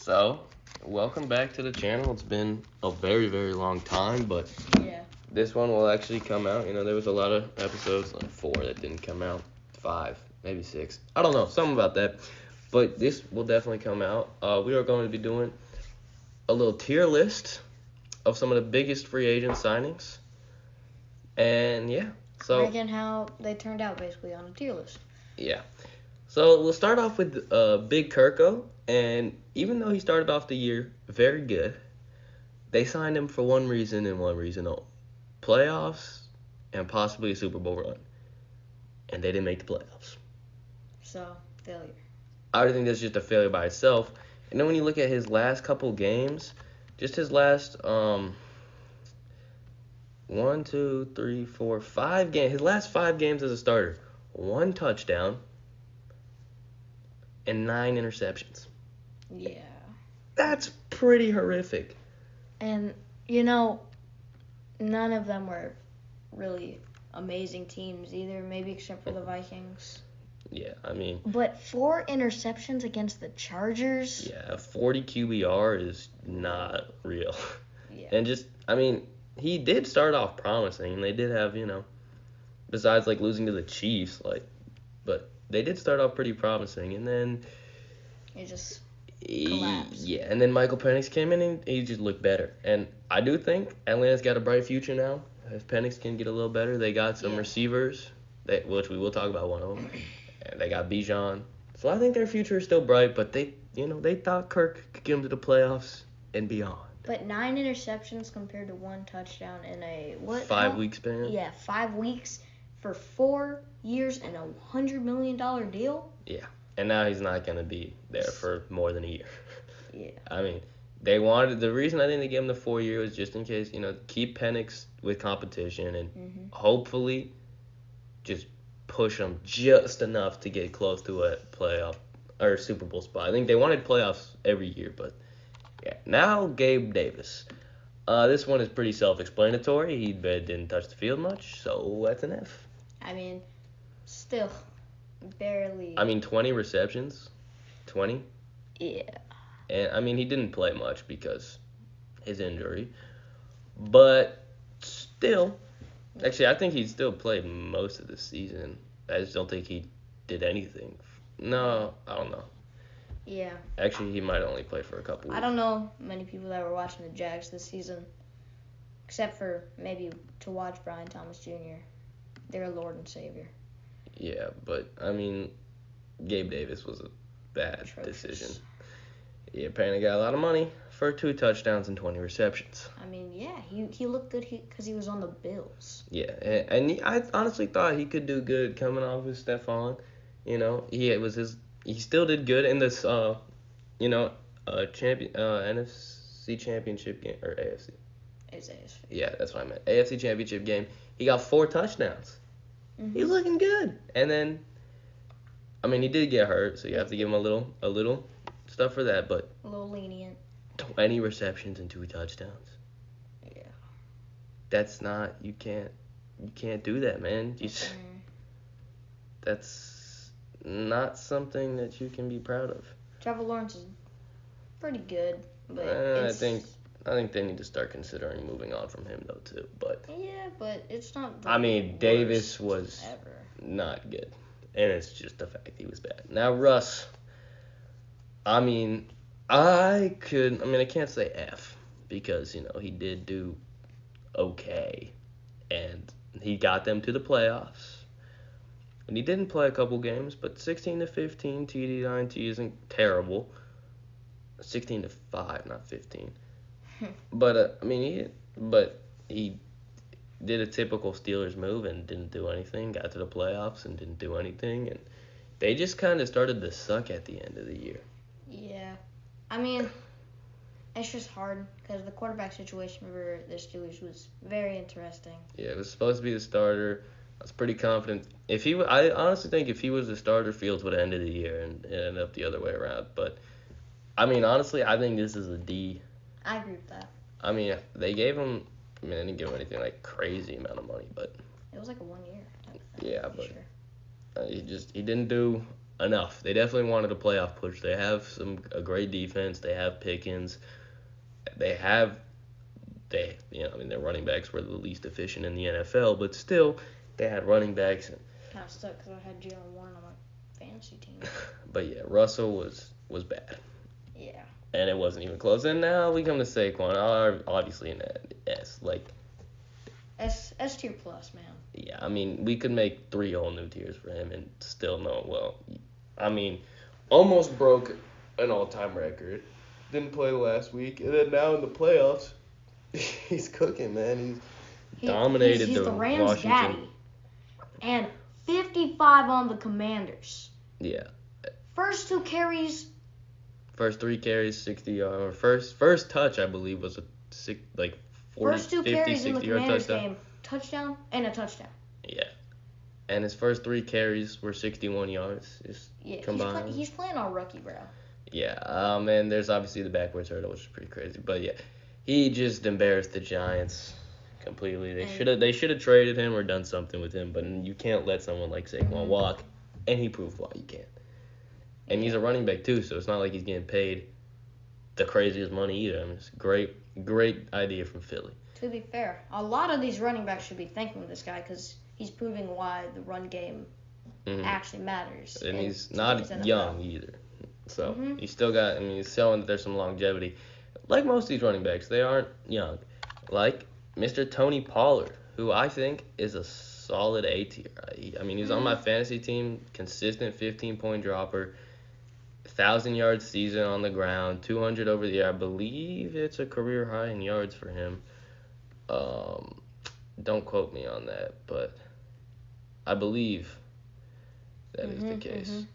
So, welcome back to the channel. It's been a very, very long time, but Yeah. this one will actually come out. You know, there was a lot of episodes, like 4 that didn't come out, 5, maybe 6. I don't know, something about that. But this will definitely come out. We are going to be doing a little tier list of some of the biggest free agent signings. And yeah, so Ranking how they turned out basically on a tier list. yeah. So we'll start off with Big Kirko, and even though he started off the year very good, they signed him for one reason and one reason only: playoffs and possibly a Super Bowl run. And they didn't make the playoffs. So, failure. I would think that's just a failure by itself. And then when you look at his last couple games, just his last 1, 2, 3, 4, 5 games, his last 5 games as a starter, 1 touchdown and 9 interceptions. Yeah. That's pretty horrific. And, none of them were really amazing teams either, maybe except for the Vikings. Yeah, I mean, But 4 interceptions against the Chargers? yeah, 40 QBR is not real. Yeah. And just, I mean, he did start off promising. They did have, besides like losing to the Chiefs, but they did start off pretty promising. And then It just collapsed. yeah, and then Michael Penix came in and he just looked better. And I do think Atlanta's got a bright future now. If Penix can get a little better, they got some receivers, which we will talk about one of them. And they got Bijan. So I think their future is still bright, but they thought Kirk could get them to the playoffs and beyond. But 9 interceptions compared to 1 touchdown in a 5-week span? Yeah, 5 weeks for 4 years and a $100 million deal? Yeah. And now he's not going to be there for more than a year. Yeah. I mean, the reason I think they gave him the 4 year was just in case, keep Penix with competition and hopefully just push him just enough to get close to a playoff or Super Bowl spot. I think they wanted playoffs every year, but yeah. Now Gabe Davis. This one is pretty self-explanatory. He didn't touch the field much, so that's an F. I mean, still, barely. 20 receptions. 20. Yeah. And, he didn't play much because his injury. But still, actually, I think he still played most of the season. I just don't think he did anything. No, I don't know. Yeah. Actually, he might only play for a couple weeks. I don't know many people that were watching the Jags this season, except for maybe to watch Brian Thomas Jr., their Lord and Savior. Yeah, but, Gabe Davis was a bad decision. He apparently got a lot of money for 2 touchdowns and 20 receptions. Yeah, he looked good because he was on the Bills. Yeah, and I honestly thought he could do good coming off with Stephon. He still did good in this, NFC championship game, or AFC. It's AFC. Yeah, that's what I meant. AFC championship game. He got 4 touchdowns. He's looking good. And then, he did get hurt, so you have to give him a little stuff for that, but a little lenient. 20 receptions and 2 touchdowns. Yeah. That's not, you can't do that, man. That's not something that you can be proud of. Trevor Lawrence is pretty good, but I think they need to start considering moving on from him though too. But yeah, but it's not. Davis was ever not good, and it's just the fact he was bad. Now Russ, I can't say F because he did do okay, and he got them to the playoffs. And he didn't play a couple games, but 16-15 TD to INT isn't terrible. 16-5, not 15. But he did a typical Steelers move and didn't do anything. Got to the playoffs and didn't do anything, and they just kind of started to suck at the end of the year. Yeah, it's just hard because the quarterback situation for the Steelers was very interesting. Yeah, it was supposed to be the starter. I was pretty confident. I honestly think if he was the starter, Fields would have ended the year and it ended up the other way around. But, honestly, I think this is a D. I agree with that. They gave him, they didn't give him anything like crazy amount of money, but. It was like a 1 year type of thing. Yeah, but. Sure. He didn't do enough. They definitely wanted a playoff push. They have a great defense. They have Pickens. They have their running backs were the least efficient in the NFL, but still, they had running backs. Kind of stuck because I had Jalen Warren on my fantasy team. But yeah, Russell was bad. Yeah. And it wasn't even close. And now we come to Saquon, obviously an S. Like, S tier plus, man. yeah, I mean, we could make 3 whole new tiers for him and still know, well, I mean, almost broke an all-time record. Didn't play last week. And then now in the playoffs, he's cooking, man. He's dominated he's the Rams' Washington. daddy. And 55 on the Commanders. Yeah. First 2 carries. First 3 carries, 60 yards. First touch, I believe, was a 40, First 2 50, carries in the 60 yard Commanders touchdown. game. Touchdown and a touchdown. Yeah. And his first 3 carries were 61 yards. Combined. He's playing all rookie, bro. Yeah. And there's obviously the backwards hurdle, which is pretty crazy. But yeah, he just embarrassed the Giants completely. They should have traded him or done something with him. But you can't let someone like Saquon walk, and he proved why you can't. And he's a running back too, so it's not like he's getting paid the craziest money either. I mean, it's a great idea from Philly. To be fair, a lot of these running backs should be thanking this guy because he's proving why the run game actually matters. And he's not young either. So he's still got, he's showing that there's some longevity. Like most of these running backs, they aren't young. Like Mr. Tony Pollard, who I think is a solid A tier. He's on my fantasy team, consistent 15-point dropper, 1,000-yard season on the ground, 200 over the air. I believe it's a career high in yards for him. Don't quote me on that, but I believe that is the case.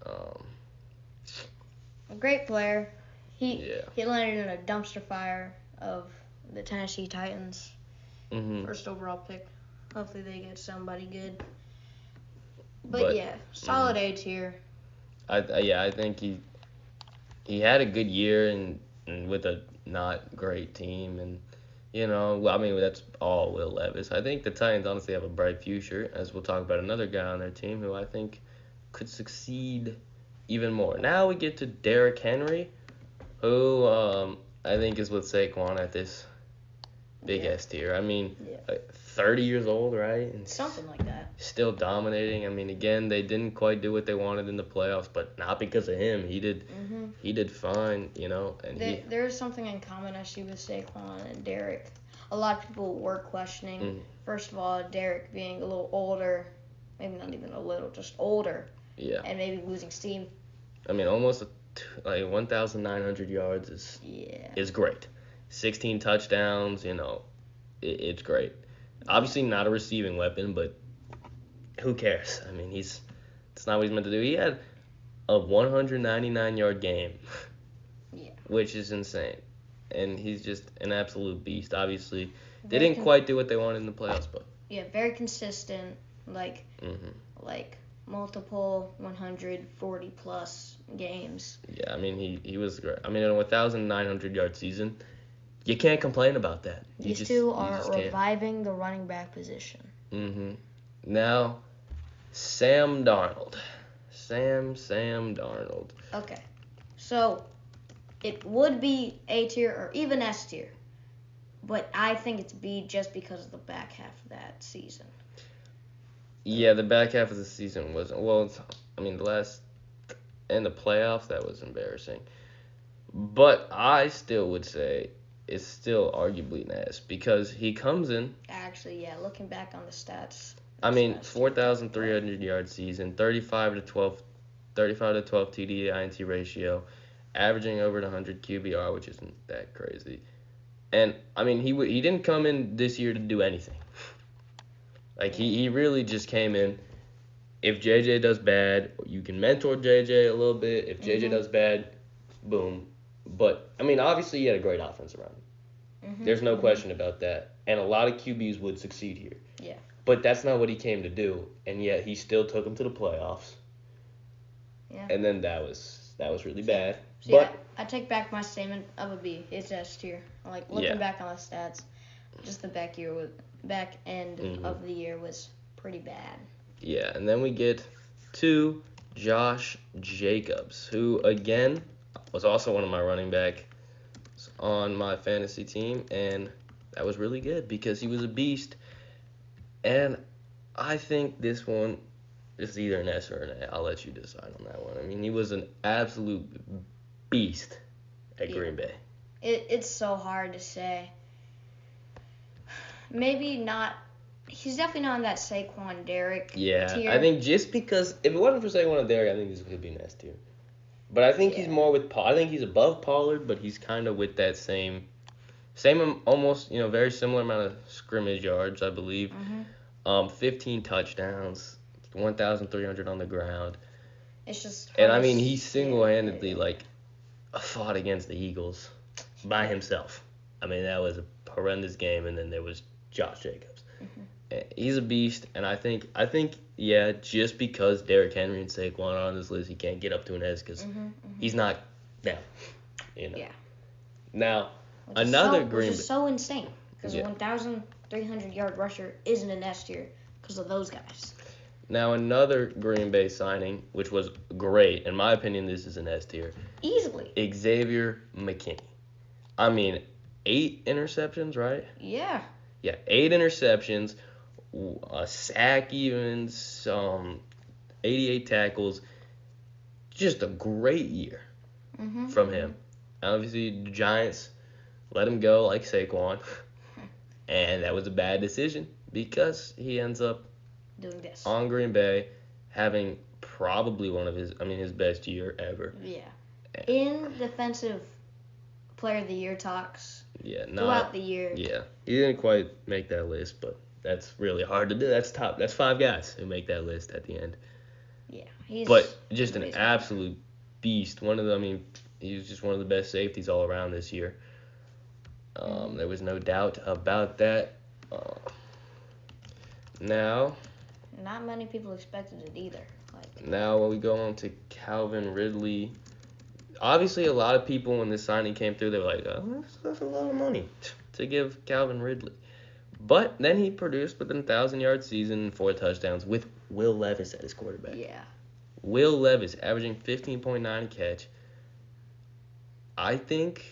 A great player. He landed in a dumpster fire of the Tennessee Titans. First overall pick. Hopefully they get somebody good. But yeah, solid A tier. I think he had a good year and with a not great team, and that's all Will Levis. I think the Titans honestly have a bright future, as we'll talk about another guy on their team who I think could succeed even more. Now we get to Derrick Henry, who I think is with Saquon at this big S tier. 30 years old, right? And something like that. Still dominating. Again, they didn't quite do what they wanted in the playoffs, but not because of him. He did fine, And there is something in common I see with Saquon and Derrick. A lot of people were questioning, first of all, Derrick being a little older, maybe not even a little, just older. Yeah. And maybe losing steam. Almost 1,900 yards is great. 16 touchdowns, it's great. Obviously not a receiving weapon, but who cares? It's not what he's meant to do. He had a 199-yard game, which is insane. And he's just an absolute beast. Obviously, they didn't quite do what they wanted in the playoffs, but yeah, very consistent. Like multiple 140 plus games. Yeah, he was great. In a 1,900-yard season, you can't complain about that. These two are reviving the running back position. Now, Sam Darnold. Sam Darnold. Okay, so it would be A tier or even S tier, but I think it's B just because of the back half of that season. Yeah, the back half of the season was the playoffs, that was embarrassing. But I still would say it's still arguably an S because he comes in. Actually, yeah, looking back on the stats. 4,300 yard season, 35 to 12 TD to INT ratio, averaging over 100 QBR, which isn't that crazy. And he didn't come in this year to do anything. He really just came in. If JJ does bad, you can mentor JJ a little bit. If JJ does bad, boom. But obviously he had a great offense around him. There's no question about that. And a lot of QBs would succeed here. Yeah. But that's not what he came to do, and yet he still took him to the playoffs. Yeah. And then that was really bad. So but I take back my statement of a B. It's S tier. Looking back on the stats, just the back end of the year was pretty bad. Yeah, and then we get to Josh Jacobs, who again was also one of my running backs on my fantasy team, and that was really good because he was a beast. And I think this one is either an S or an A. I'll let you decide on that one. I mean, he was an absolute beast at Green Bay. It's so hard to say. Maybe not. He's definitely not on that Saquon Derrick tier. I think just because if it wasn't for Saquon and Derrick, I think this could be an S tier. But I think he's more with I think he's above Pollard, but he's kind of with that same almost very similar amount of scrimmage yards, I believe. 15 touchdowns, 1,300 on the ground. It's just. And I mean, he single-handedly fought against the Eagles by himself. I mean, that was a horrendous game, and then there was Josh Jacobs. He's a beast, and I think just because Derrick Henry and Saquon are on this list, he can't get up to an S because he's not down. Yeah. Now, another Green Bay. Which is so insane because a 1,300-yard rusher isn't an S tier because of those guys. Now, another Green Bay signing, which was great. In my opinion, this is an S tier. Easily. Xavier McKinney. I mean, 8 interceptions, right? Yeah. Yeah, 8 interceptions, a sack even, 88 tackles. Just a great year from him. Obviously, the Giants let him go like Saquon, and that was a bad decision because he ends up doing this on Green Bay, having probably one of his best year ever. Yeah. In defensive player of the year talks. Yeah, throughout the year. Yeah, he didn't quite make that list, but that's really hard to do. That's 5 guys who make that list at the end. Yeah, but just an absolute beast. One of them. He was just one of the best safeties all around this year. There was no doubt about that. Now. Not many people expected it either. Now when we go on to Calvin Ridley. Obviously, a lot of people, when this signing came through, they were like, oh, that's a lot of money to give Calvin Ridley. But then he produced with a 1,000-yard season and 4 touchdowns with Will Levis at his quarterback. Yeah. Will Levis averaging 15.9 a catch. I think,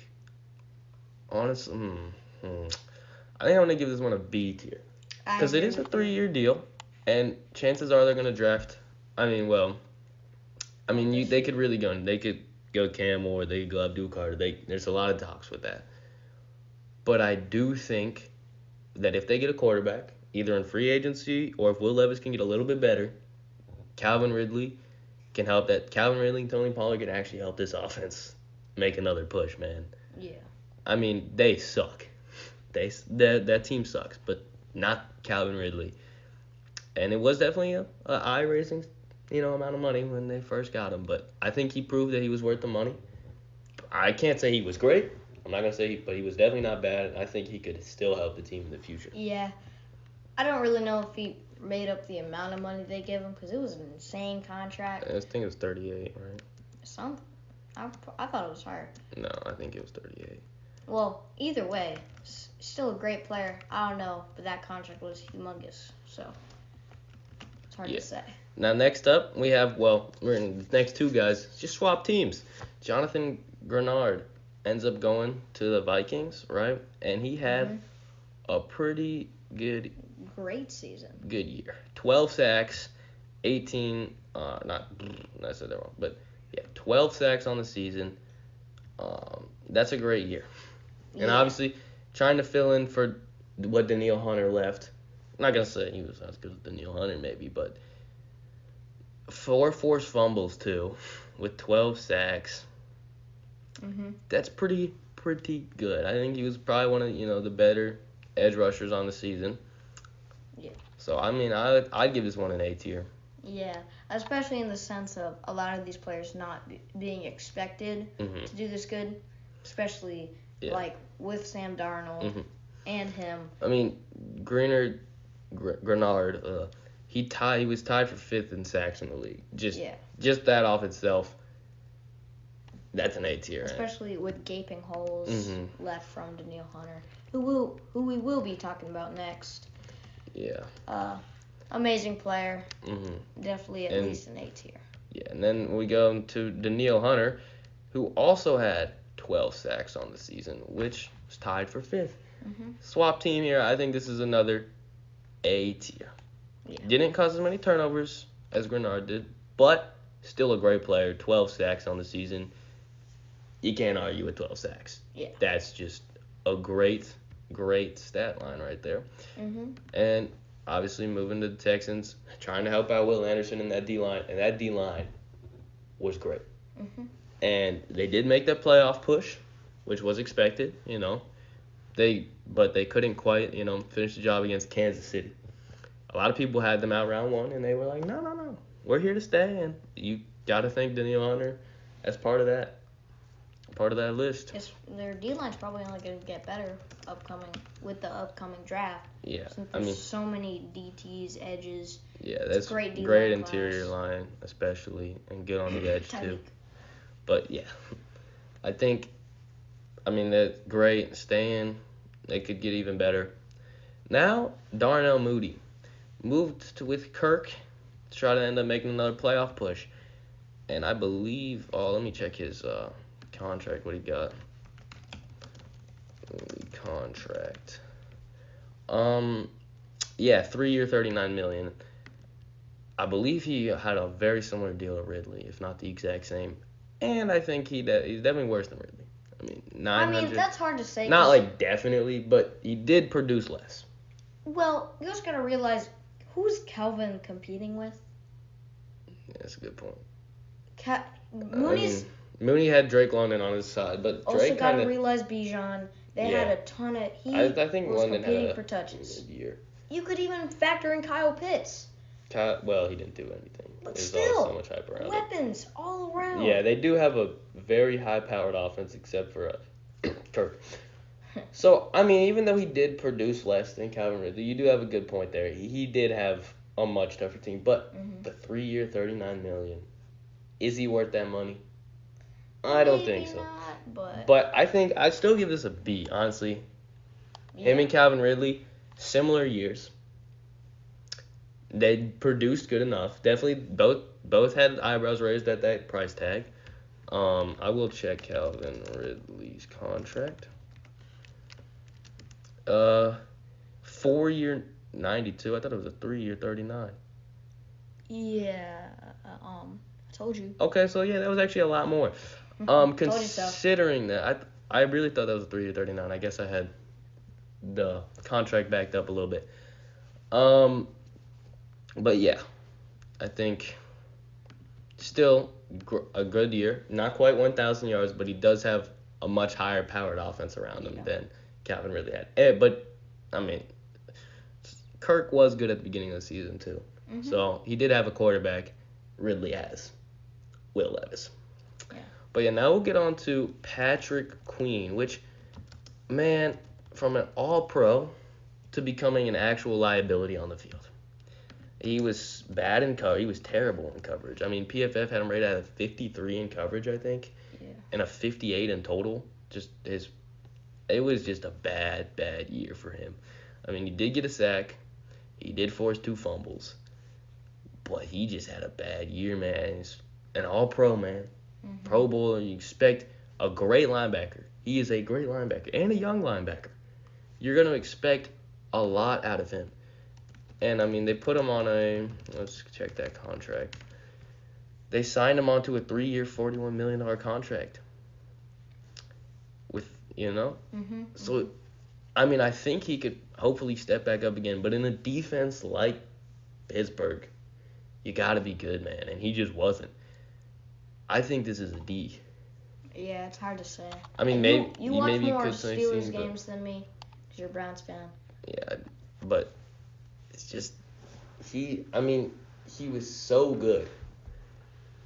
honestly, I think I'm going to give this one a B tier. Because it is a 3-year deal, and chances are they're going to draft. They could really go. They could go Cam or they could go Abdul Carter. There's a lot of talks with that. But I do think that if they get a quarterback, either in free agency or if Will Levis can get a little bit better, Calvin Ridley can help that. Calvin Ridley and Tony Pollard can actually help this offense make another push, man. Yeah. I mean, they suck. That team sucks, but not Calvin Ridley. And it was definitely a eye-raising amount of money when they first got him, but I think he proved that he was worth the money. I can't say he was great. I'm not going to say but he was definitely not bad. I think he could still help the team in the future. Yeah. I don't really know if he made up the amount of money they gave him because it was an insane contract. I think it was 38, right? I thought it was higher. No, I think it was 38. Well, either way, still a great player. I don't know, but that contract was humongous, so it's hard to say. Now, next up, we have, we're in the next 2 guys. Just swap teams. Jonathan Grenard ends up going to the Vikings, right? And he had a pretty great season. Good year. 12 sacks, 18, I said that wrong, but 12 sacks on the season. That's a great year. And obviously, trying to fill in for what Danielle Hunter left. I'm not going to say he was as good as Danielle Hunter, maybe, but 4 forced fumbles, too, with 12 sacks. That's pretty good. I think he was probably one of the better edge rushers on the season. Yeah. So, I'd give this one an A tier. Yeah, especially in the sense of a lot of these players not being expected to do this good, especially with Sam Darnold and him. Grenard, he was tied for 5th in sacks in the league. Just that off itself, that's an A tier. Especially with gaping holes left from Danielle Hunter, who we will be talking about next. Yeah. Amazing player. Definitely at least an A tier. Yeah, and then we go to Danielle Hunter, who also had 12 sacks on the season, which was tied for 5th. Mm-hmm. Swap team here, I think this is another A tier. Yeah. Didn't cause as many turnovers as Grenard did, but still a great player. 12 sacks on the season. You can't argue with 12 sacks. Yeah. That's just a great stat line right there. Mm-hmm. And obviously moving to the Texans, trying to help out Will Anderson in that D-line, and that D-line was great. Mm-hmm. And they did make that playoff push, which was expected, But they couldn't quite, finish the job against Kansas City. A lot of people had them out round 1, and they were like, no, we're here to stay, and you got to thank Danielle Hunter as part of that list. Their D-line's probably only going to get better with the upcoming draft. Yeah, Since there's so many DTs, edges. Yeah, that's great interior line, especially, and good on the edge too. But yeah, that's great. Staying, they could get even better. Now Darnell Mooney moved with Kirk to try to end up making another playoff push, and I believe. Oh, let me check his contract. What he got? Contract. Yeah, 3-year, $39 million. I believe he had a very similar deal to Ridley, if not the exact same. And I think he's definitely worse than Ridley. I mean, 900. That's hard to say. Not like definitely, but he did produce less. Well, you just gotta realize, who's Calvin competing with? Yeah, that's a good point. Mooney had Drake London on his side, but Drake also gotta realize Bijan. They had a ton of. I think was London competing had for touches. Year. You could even factor in Kyle Pitts. Well, he didn't do anything. But There's still, so much hype around weapons all around. Yeah, they do have a very high-powered offense, except for Kirk. So, even though he did produce less than Calvin Ridley, you do have a good point there. He did have a much tougher team, but the 3-year, $39 million, is he worth that money? I don't think so. Not, but I think I'd still give this a B, honestly. Yeah. Him and Calvin Ridley, similar years. They produced good enough. Definitely both had eyebrows raised at that price tag. I will check Calvin Ridley's contract. 4-year 92. I thought it was a 3-year 39. Yeah. I told you. Okay, so yeah, that was actually a lot more. Considering that, I really thought that was a 3-year 39. I guess I had the contract backed up a little bit. But yeah, I think still a good year. Not quite 1,000 yards, but he does have a much higher powered offense around him than Calvin Ridley had. But Kirk was good at the beginning of the season too. Mm-hmm. So he did have a quarterback. Ridley has Will Levis. Yeah. But yeah, now we'll get on to Patrick Queen, which, man, from an all-pro to becoming an actual liability on the field. He was bad in coverage. He was terrible in coverage. PFF had him rated at a 53 in coverage, I think, and a 58 in total. It was just a bad year for him. He did get a sack. He did force 2 fumbles. But he just had a bad year, man. He's an all-pro, man. Mm-hmm. Pro Bowler. You expect a great linebacker. He is a great linebacker and a young linebacker. You're going to expect a lot out of him. And, they put him on let's check that contract. They signed him onto a 3-year, $41 million contract. Mm-hmm. So, I think he could hopefully step back up again. But in a defense like Pittsburgh, you got to be good, man. And he just wasn't. I think this is a D. Yeah, it's hard to say. Maybe you watch maybe more could Steelers games than me because you're a Browns fan. Yeah, but it's just he was so good.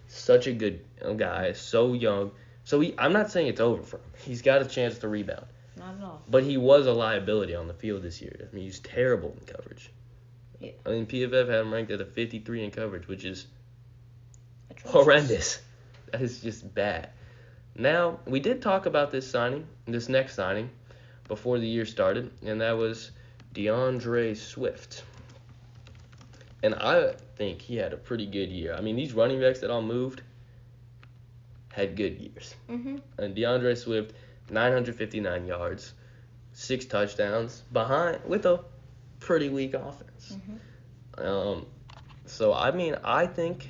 Such a good guy, so young. So I'm not saying it's over for him. He's got a chance to rebound. Not at all. But he was a liability on the field this year. He's terrible in coverage. Yeah. PFF had him ranked at a 53 in coverage, which is horrendous. That is just bad. Now, we did talk about this next signing, before the year started, and that was DeAndre Swift. And I think he had a pretty good year. I mean, these running backs that all moved had good years. Mhm. And DeAndre Swift, 959 yards, 6 touchdowns behind with a pretty weak offense. Mhm. So I mean, I think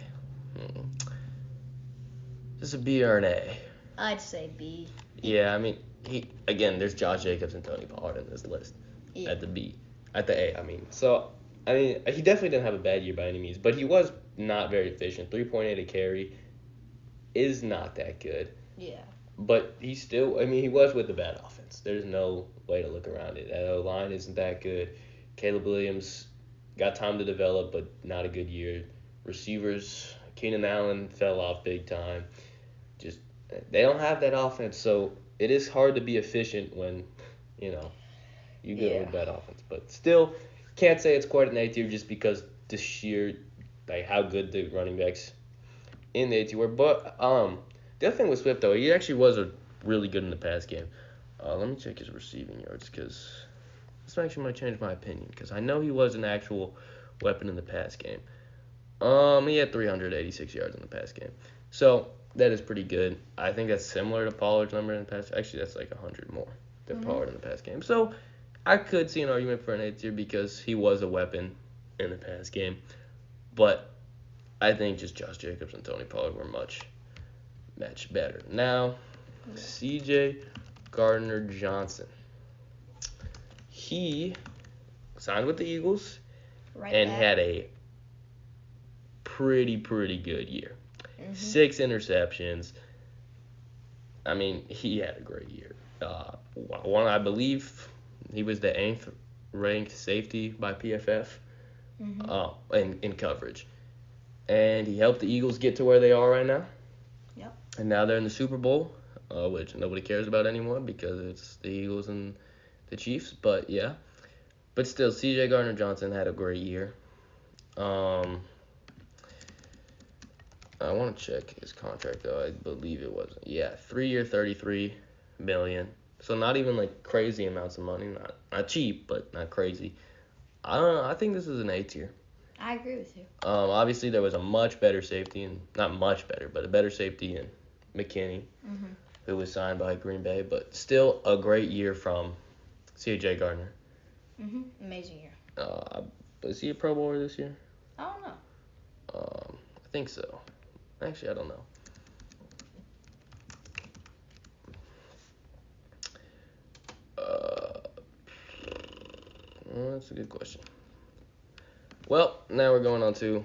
this is a B or an A. I'd say B. Yeah, I mean, there's Josh Jacobs and Tony Pollard in this list at the B, at the A. I mean, so I mean, he definitely didn't have a bad year by any means, but he was not very efficient. 3.8 a carry is not that good. Yeah. But he still, I mean, he was with a bad offense. There's no way to look around it. That O-line isn't that good. Caleb Williams got time to develop, but not a good year. Receivers, Keenan Allen fell off big time. Just, they don't have that offense, so it is hard to be efficient when, you go with bad offense. But still, can't say it's quite an A tier just because the sheer, like, how good the running backs in the A tier were. But, the other thing with Swift, though, he actually was really good in the pass game. Let me check his receiving yards, because this actually might change my opinion, because I know he was an actual weapon in the pass game. He had 386 yards in the pass game. So, that is pretty good. I think that's similar to Pollard's number in the pass. Actually, that's like 100 more than Pollard in the pass game. So, I could see an argument for an A tier because he was a weapon in the pass game. But I think just Josh Jacobs and Tony Pollard were much better. Now, C.J. Gardner-Johnson. He signed with the Eagles and had a pretty good year. 6 interceptions. I mean, he had a great year. I believe he was the 8th ranked safety by PFF in coverage. And he helped the Eagles get to where they are right now. Yep. And now they're in the Super Bowl, which nobody cares about anymore because it's the Eagles and the Chiefs. But yeah, but still, C.J. Gardner-Johnson had a great year. I want to check his contract though. I believe it was 3-year, $33 million. So not even like crazy amounts of money. Not cheap, but not crazy. I don't know. I think this is an A tier. I agree with you. Obviously, there was a much better safety, and not much better, but a better safety in McKinney, who was signed by Green Bay, but still a great year from C.J. Gardner. Amazing year. Was he a Pro Bowler this year? I don't know. I think so. Actually, I don't know. That's a good question. Well, now we're going on to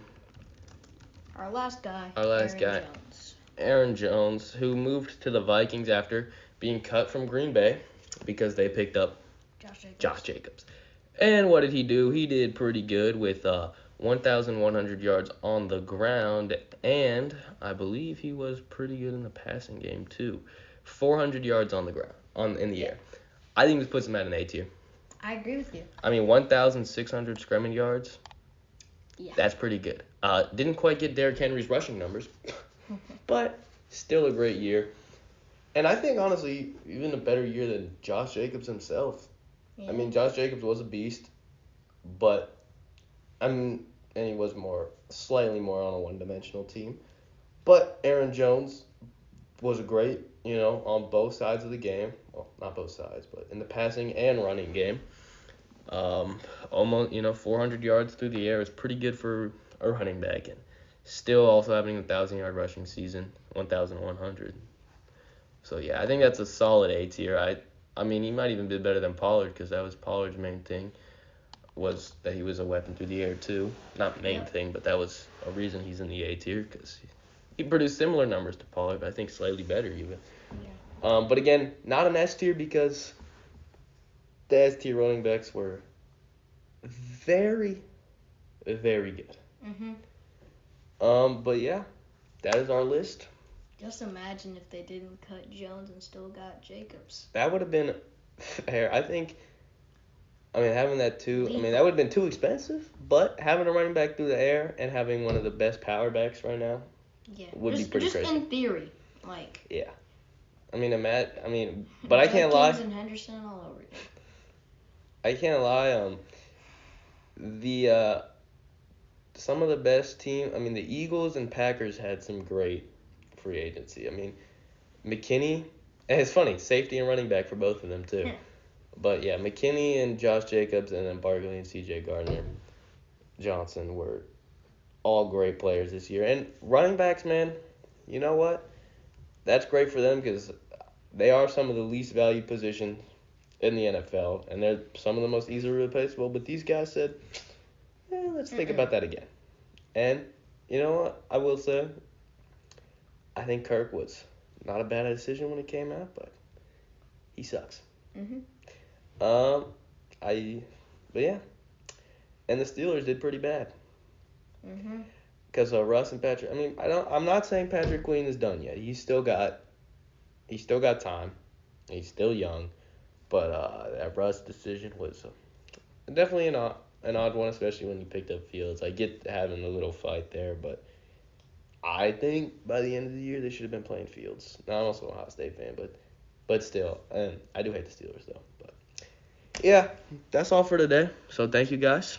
our last guy. Jones. Aaron Jones, who moved to the Vikings after being cut from Green Bay because they picked up Josh Jacobs. And what did he do? He did pretty good with 1,100 yards on the ground, and I believe he was pretty good in the passing game too. 400 yards on the ground, in the air. I think this puts him at an A tier. I agree with you. I mean, 1,600 scrimmage yards. Yeah. That's pretty good. Didn't quite get Derrick Henry's rushing numbers, but still a great year. And I think, honestly, even a better year than Josh Jacobs himself. Yeah. I mean, Josh Jacobs was a beast, but and he was slightly more on a one-dimensional team. But Aaron Jones was great, on both sides of the game. Well, not both sides, but in the passing and running game. Almost, 400 yards through the air is pretty good for a running back, and still also having a 1,000-yard rushing season, 1,100. So yeah, I think that's a solid A tier. I mean, he might even be better than Pollard because that was Pollard's main thing, was that he was a weapon through the air too. Not main thing, but that was a reason he's in the A tier because he produced similar numbers to Pollard, but I think slightly better even. Yeah. But again, not an S tier because the S tier running backs were very, very good. But yeah, that is our list. Just imagine if they didn't cut Jones and still got Jacobs. That would have been fair. I think, having that too, that would have been too expensive, but having a running back through the air and having one of the best power backs right now would be pretty crazy. Just in theory, Yeah. But I can't lie. And Henderson all over again. I can't lie. some of the best team. I mean, the Eagles and Packers had some great free agency. I mean, McKinney, and it's funny, safety and running back for both of them too. But yeah, McKinney and Josh Jacobs, and then Barkley and C.J. Gardner Johnson were all great players this year. And running backs, man, you know what? That's great for them because they are some of the least valued positions in the NFL, and they're some of the most easily replaceable. But these guys said, let's think about that again. And you know what? I will say, I think Kirk was not a bad decision when it came out, but he sucks. But yeah, and the Steelers did pretty bad. Because Russ and Patrick. I mean, I'm not saying Patrick Queen is done yet. He's still got time. He's still young, but that Russ decision was definitely an odd one, especially when he picked up Fields. I get having a little fight there, but I think by the end of the year they should have been playing Fields. Now, I'm also an Ohio State fan, but still, and I do hate the Steelers though. But yeah, that's all for today. So thank you guys.